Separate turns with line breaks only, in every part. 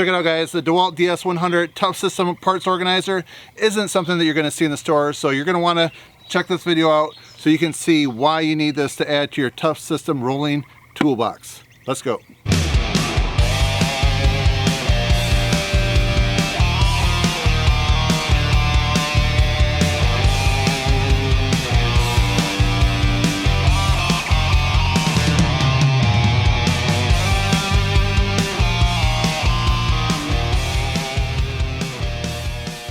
Check it out, guys. The DeWalt DS100 ToughSystem parts organizer isn't something that you're going to see in the store, so you're going to want to check this video out so you can see why you need this to add to your ToughSystem rolling toolbox. Let's go.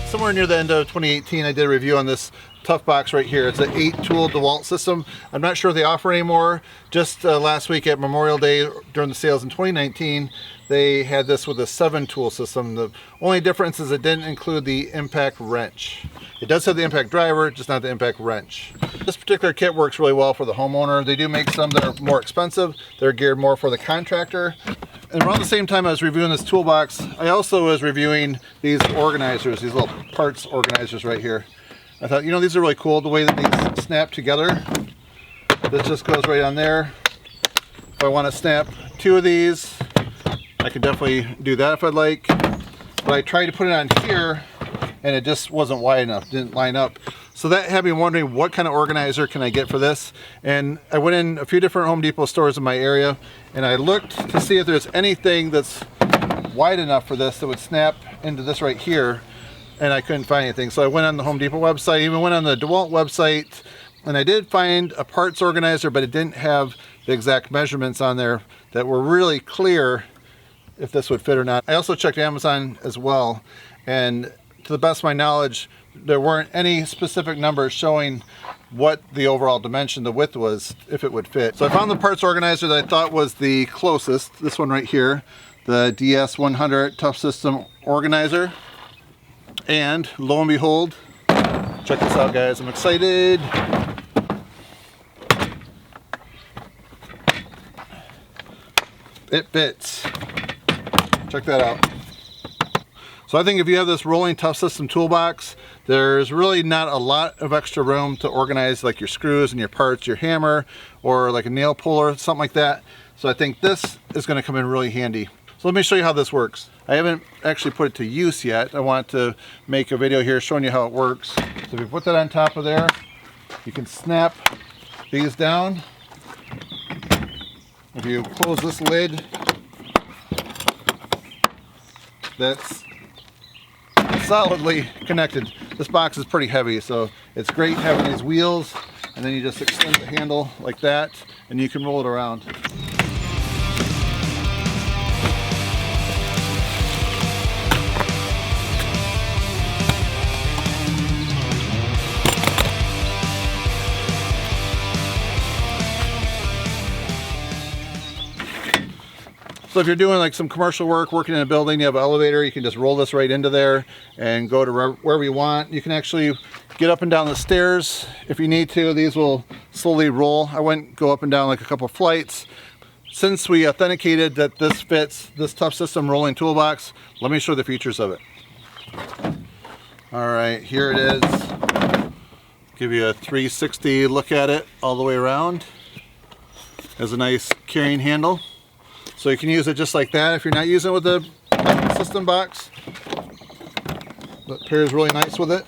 Somewhere near the end of 2018, I did a review on this ToughBox right here. It's an 8-tool DeWalt system. I'm not sure if they offer anymore. Just last week at Memorial Day during the sales in 2019, they had this with a 7-tool system. The only difference is it didn't include the impact wrench. It does have the impact driver, just not the impact wrench. This particular kit works really well for the homeowner. They do make some that are more expensive. They're geared more for the contractor. And around the same time I was reviewing this toolbox, I also was reviewing these organizers, these little parts organizers right here. I thought, you know, these are really cool, the way that these snap together. This just goes right on there. If I want to snap 2 of these, I could definitely do that if I'd like. But I tried to put it on here, and it just wasn't wide enough, didn't line up. So that had me wondering, what kind of organizer can I get for this? And I went in a few different Home Depot stores in my area, and I looked to see if there's anything that's wide enough for this that would snap into this right here, and I couldn't find anything. So I went on the Home Depot website, even went on the DeWalt website, and I did find a parts organizer, but it didn't have the exact measurements on there that were really clear if this would fit or not. I also checked Amazon as well, and to the best of my knowledge, there weren't any specific numbers showing what the overall dimension, the width was, if it would fit. So I found the parts organizer that I thought was the closest, this one right here, the DS100 ToughSystem organizer. And lo and behold, check this out, guys, I'm excited. It fits. Check that out. So I think if you have this rolling ToughSystem toolbox, there's really not a lot of extra room to organize like your screws and your parts, your hammer, or like a nail puller, something like that. So I think this is going to come in really handy. So let me show you how this works. I haven't actually put it to use yet. I want to make a video here showing you how it works. So if you put that on top of there, you can snap these down. If you close this lid, that's solidly connected. This box is pretty heavy, so it's great having these wheels, and then you just extend the handle like that and you can roll it around. So if you're doing like some commercial work, working in a building, you have an elevator, you can just roll this right into there and go to wherever you want. You can actually get up and down the stairs if you need to. These will slowly roll. I wouldn't go up and down like a couple flights. Since we authenticated that this fits this ToughSystem rolling toolbox, let me show the features of it. All right, here it is. Give you a 360 look at it all the way around. Has a nice carrying handle. So you can use it just like that if you're not using it with the system box. It pairs really nice with it.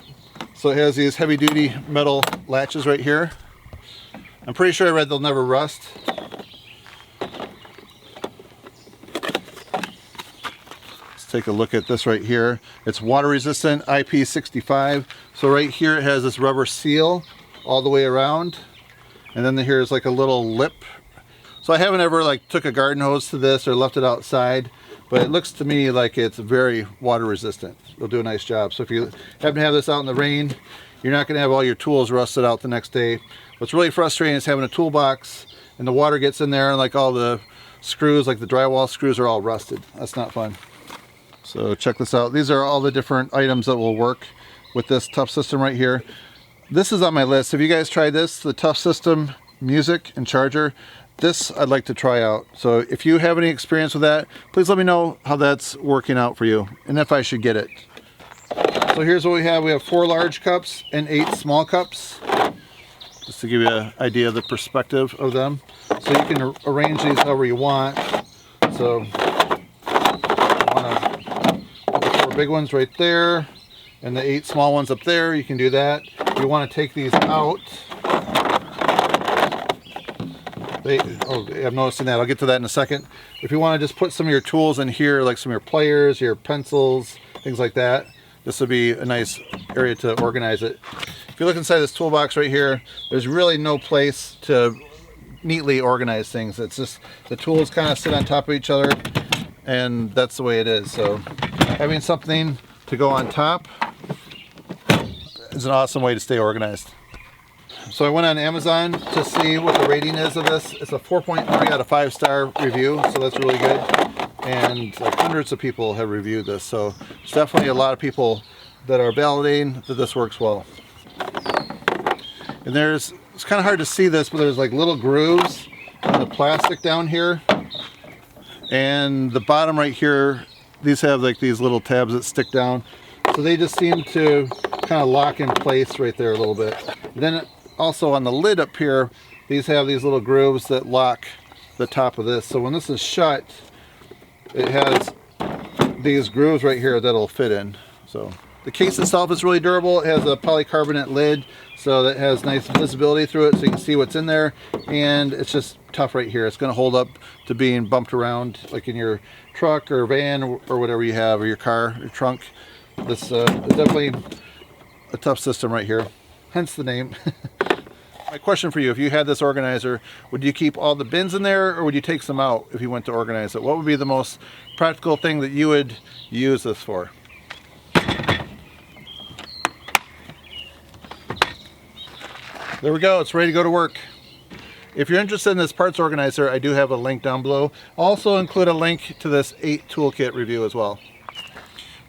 So it has these heavy duty metal latches right here. I'm pretty sure I read they'll never rust. Let's take a look at this right here. It's water resistant, IP65. So right here it has this rubber seal all the way around. And then here's like a little lip. So I haven't ever like took a garden hose to this or left it outside, but it looks to me like it's very water resistant. It'll do a nice job. So if you happen to have this out in the rain, you're not going to have all your tools rusted out the next day. What's really frustrating is having a toolbox and the water gets in there and like all the screws, like the drywall screws, are all rusted. That's not fun. So check this out. These are all the different items that will work with this ToughSystem right here. This is on my list. Have you guys tried this? The ToughSystem music and charger. This I'd like to try out. So if you have any experience with that, please let me know how that's working out for you and if I should get it. So here's what we have. We have 4 large cups and 8 small cups, just to give you an idea of the perspective of them. So you can arrange these however you want. So I want to big ones right there and the 8 small ones up there, you can do that. If you want to take these out, I'm noticing that. I'll get to that in a second. If you want to just put some of your tools in here, like some of your pliers, your pencils, things like that, this would be a nice area to organize it. If you look inside this toolbox right here, there's really no place to neatly organize things. It's just the tools kind of sit on top of each other, and that's the way it is. So having something to go on top is an awesome way to stay organized. So I went on Amazon to see what the rating is of this. It's a 4.3 out of 5-star review, so that's really good. And like hundreds of people have reviewed this, so there's definitely a lot of people that are validating that this works well. And it's kind of hard to see this, but there's like little grooves in the plastic down here. And the bottom right here, these have like these little tabs that stick down. So they just seem to kind of lock in place right there a little bit. Then also on the lid up here, these have these little grooves that lock the top of this. So when this is shut, it has these grooves right here that'll fit in. So the case itself is really durable. It has a polycarbonate lid, so that has nice visibility through it so you can see what's in there. And it's just tough right here. It's going to hold up to being bumped around like in your truck or van or whatever you have, or your car, your trunk. This is definitely a ToughSystem right here, hence the name. My question for you, if you had this organizer, would you keep all the bins in there, or would you take some out if you went to organize it? What would be the most practical thing that you would use this for? There we go, it's ready to go to work. If you're interested in this parts organizer, I do have a link down below. I'll also include a link to this 8 toolkit review as well.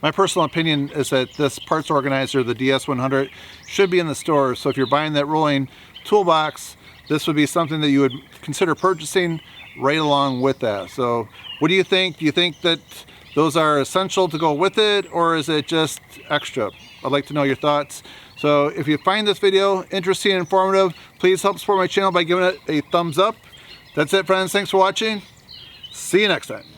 My personal opinion is that this parts organizer, the DS100, should be in the store. So if you're buying that rolling toolbox, this would be something that you would consider purchasing right along with that. So what do you think? Do you think that those are essential to go with it, or is it just extra? I'd like to know your thoughts. So if you find this video interesting and informative, please help support my channel by giving it a thumbs up. That's it, friends. Thanks for watching. See you next time.